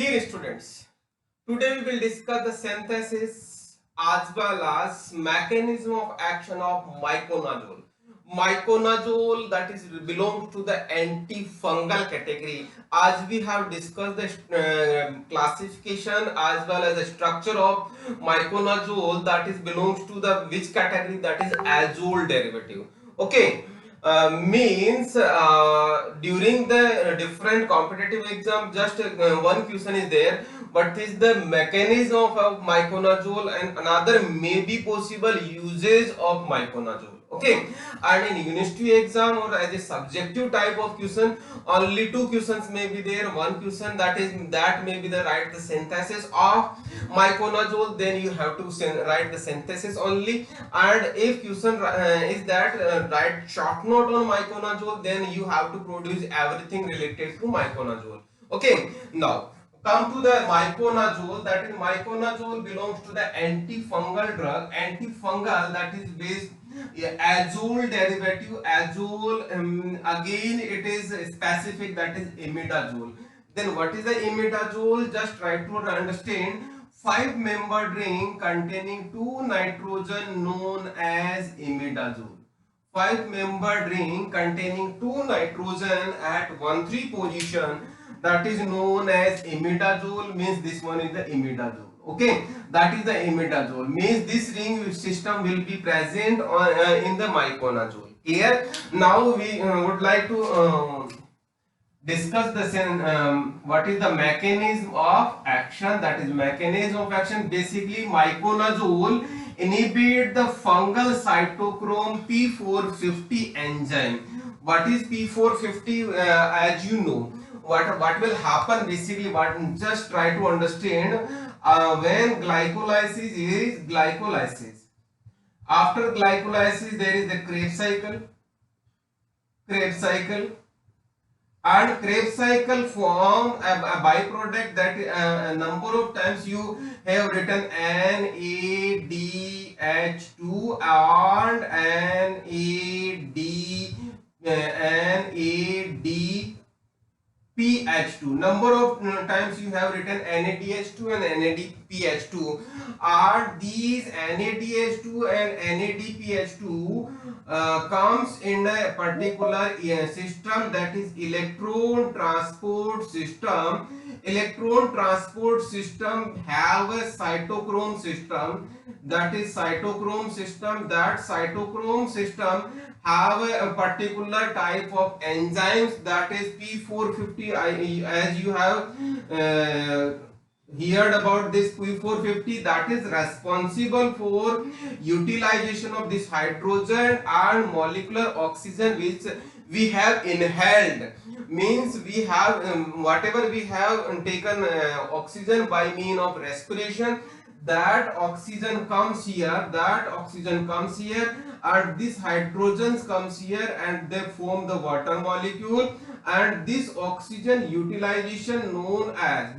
Dear students, today we will discuss the synthesis as well as mechanism of action of miconazole. Miconazole that is belongs to the antifungal category. As we have discussed the classification as well as the structure of miconazole, that is belongs to the which category, that is azole derivative. Okay. Means during the different competitive exam just one question is there, what is the mechanism of miconazole and another may be possible uses of miconazole. Okay, and in university exam or as a subjective type of question, only two questions may be there. One question that may be the write the synthesis of miconazole, then you have to write the synthesis only. And if question is that write short note on miconazole, then you have to produce everything related to miconazole. Okay, now come to the miconazole. That is miconazole belongs to the antifungal drug. Antifungal, that is based azole derivative. Azole, again it is specific, that is imidazole. Then what is the imidazole? Just try to understand. 5-membered ring containing 2 nitrogen known as imidazole. 5-membered ring containing 2 nitrogen at 1,3 position, that is known as imidazole. Means this one is the imidazole. Okay, that is the imidazole. Means this ring system will be present in the miconazole. Here now we would like to discuss the what is the mechanism of action. That is mechanism of action. Basically miconazole inhibit the fungal cytochrome P450 enzyme. What is P450? As you know, what will happen basically, what just try to understand. When glycolysis is glycolysis, after glycolysis there is the Krebs cycle, and Krebs cycle form a byproduct that a number of times you have written NADH2 and NADPH2. Number of times you have written NADH2 and NADPH2. Are these NADH2 and NADPH2 comes in a particular system, that is electron transport system. Electron transport system have a cytochrome system, that is cytochrome system. That cytochrome system have a particular type of enzymes, that is P450. As you have heard about this P450, that is responsible for utilization of this hydrogen and molecular oxygen which we have inhaled. Means we have whatever we have taken oxygen by mean of respiration, that oxygen comes here, and this hydrogens comes here and they form the water molecule. And this oxygen utilization known as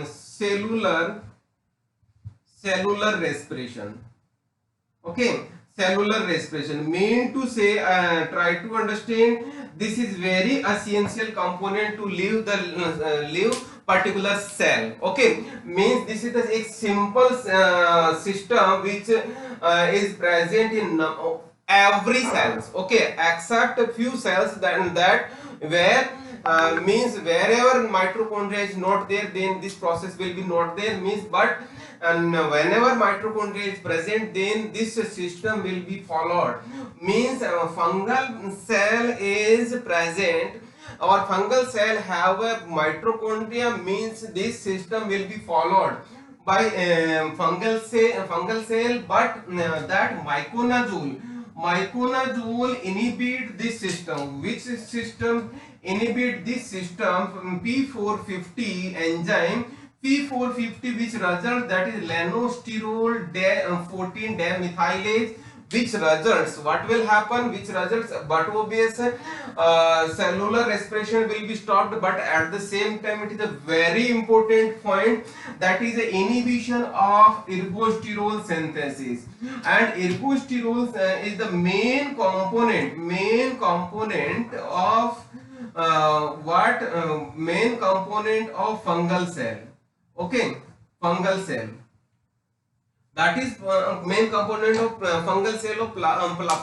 cellular respiration. Okay, cellular respiration mean to say, try to understand, this is very essential component to live particular cell. Okay, means this is a simple system which is present in every cells. Okay, except a few cells that where means wherever mitochondria is not there, then this process will be not there. Means but and whenever mitochondria is present, then this system will be followed. Means fungal cell is present, our fungal cell have a mitochondria, means this system will be followed by fungal cell. But that miconazole inhibit this system. Which system inhibit this system? P450 enzyme. P450 which result, that is lanosterol 14 demethylase, which results, what will happen, which results, but obvious cellular respiration will be stopped. But at the same time it is a very important point, that is the inhibition of ergosterol synthesis. And ergosterol is the main component of what that main component of fungal cell. Okay, fungal cell, that is main component of fungal cell of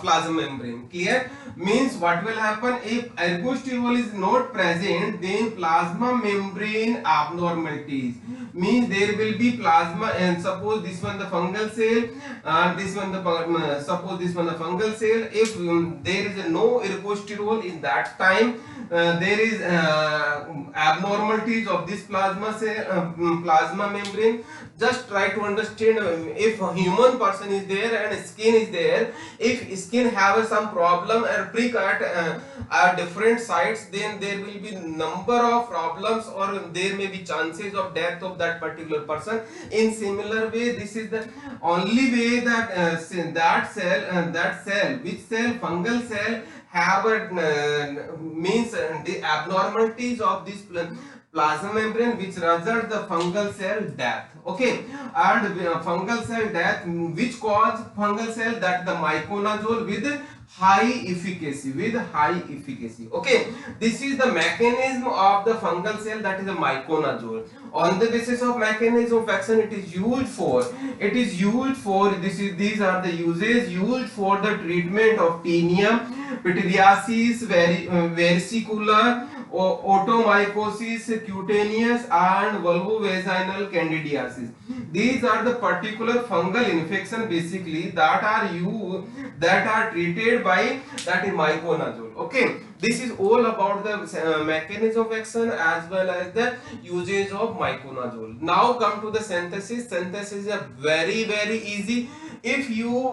plasma membrane. Clear? Means what will happen if ergosterol is not present, then plasma membrane abnormalities, means there will be plasma, and suppose this one the fungal cell, this one the suppose this one the fungal cell, if there is no ergosterol in that time, there is abnormalities of this plasma cell, plasma membrane. Just try to understand, if a human person is there and skin is there, if skin have some problem or prick at different sites, then there will be number of problems, or there may be chances of death of that particular person. In similar way, this is the only way that that cell, which cell, fungal cell, have a means the abnormalities of this plasma membrane, which result the fungal cell death. Okay, and fungal cell death, which cause fungal cell, that the miconazole with high efficacy, okay. This is the mechanism of the fungal cell, that is the miconazole. On the basis of mechanism of action, it is used for these are the uses used for the treatment of tinea, pityriasis, versicolor, otomycosis, cutaneous and vulvovaginal candidiasis. These are the particular fungal infection basically that are treated by that is miconazole. Okay, this is all about the mechanism of action as well as the usage of miconazole. Now come to the synthesis. Synthesis is very easy. If you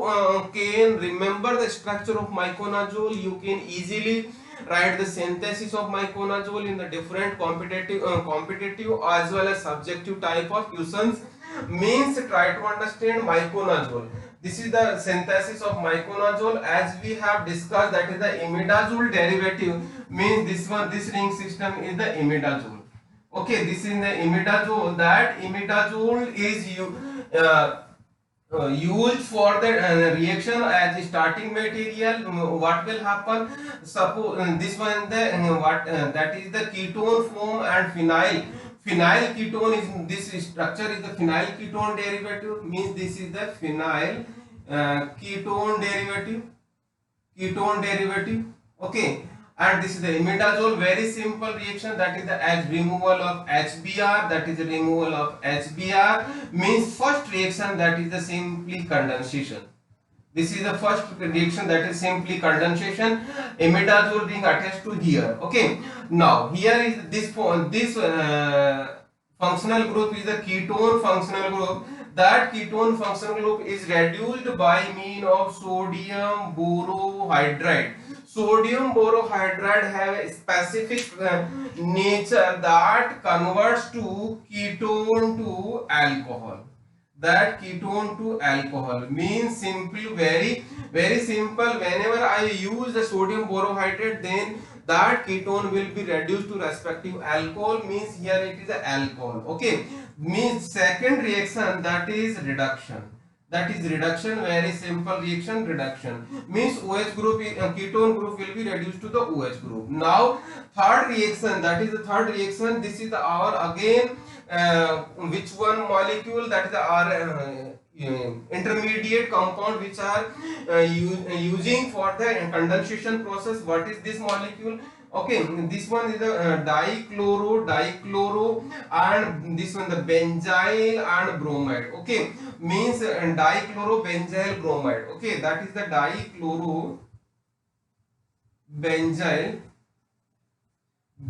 can remember the structure of miconazole, you can easily write the synthesis of miconazole in the different competitive as well as subjective type of questions. Means try to understand miconazole. This is the synthesis of miconazole, as we have discussed, that is the imidazole derivative. Means this ring system is the imidazole. Okay, this is the imidazole. That imidazole is used for the reaction as a starting material. What will happen? Suppose this one the that is the ketone form and phenyl. Phenyl ketone is this structure is the phenyl ketone derivative. Means this is the phenyl ketone derivative. Okay, and this is the imidazole, very simple reaction, that is the removal of HBr, means first reaction, that is the simply condensation. This is the first reaction, that is simply condensation, imidazole being attached to here. Okay, now here is this functional group is the ketone functional group. That ketone functional group is reduced by mean of sodium borohydride. Sodium borohydride have a specific nature that converts to ketone to alcohol. That ketone to alcohol means simply very simple. Whenever I use the sodium borohydride, then that ketone will be reduced to respective alcohol. Means here it is a alcohol. Okay, means second reaction, that is reduction. Very simple reaction, reduction means OH group, ketone group will be reduced to the OH group. Now third reaction, that is the third reaction. This is our again which one molecule, that is our intermediate compound which are using for the condensation process. What is this molecule? Okay, this one is the dichloro, and this one the benzyl and bromide. Okay, means dichloro benzyl bromide. Okay, that is the dichloro benzyl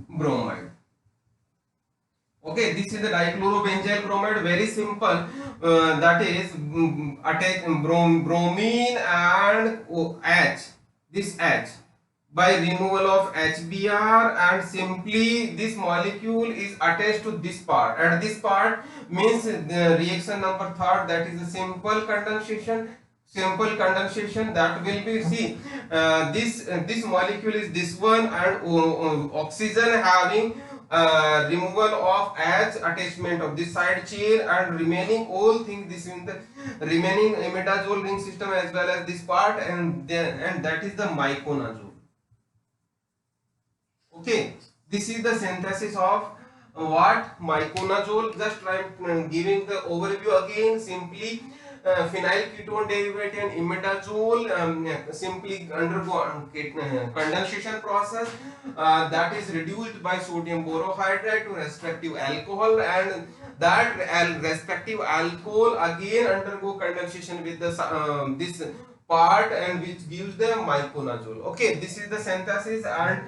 bromide. Okay, this is the dichlorobenzyl bromide, very simple. That is attach bromine and H, this H, by removal of HBr, and simply this molecule is attached to this part. At this part means the reaction number third, that is a simple condensation. That will be, see, this molecule is this one, and oxygen having removal of H, attachment of this side chain, and remaining all things, this in the remaining imidazole ring system as well as this part, and that is the miconazole. Okay, This is the synthesis of what? Miconazole. Just I'm giving the overview again. Simply phenyl ketone derivative and imidazole simply undergo condensation process that is reduced by sodium borohydride to respective alcohol, and that respective alcohol again undergo condensation with the this part, and which gives the miconazole. Okay, this is the synthesis. And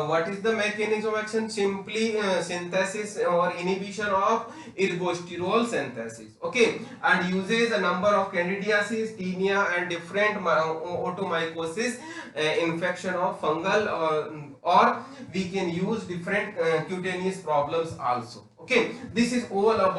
what is the mechanism of action? Simply synthesis or inhibition of ergosterol synthesis. Okay, and uses a number of candidiasis, tinea, and different otomycosis infection of fungal, or we can use different cutaneous problems also. Okay, this is all about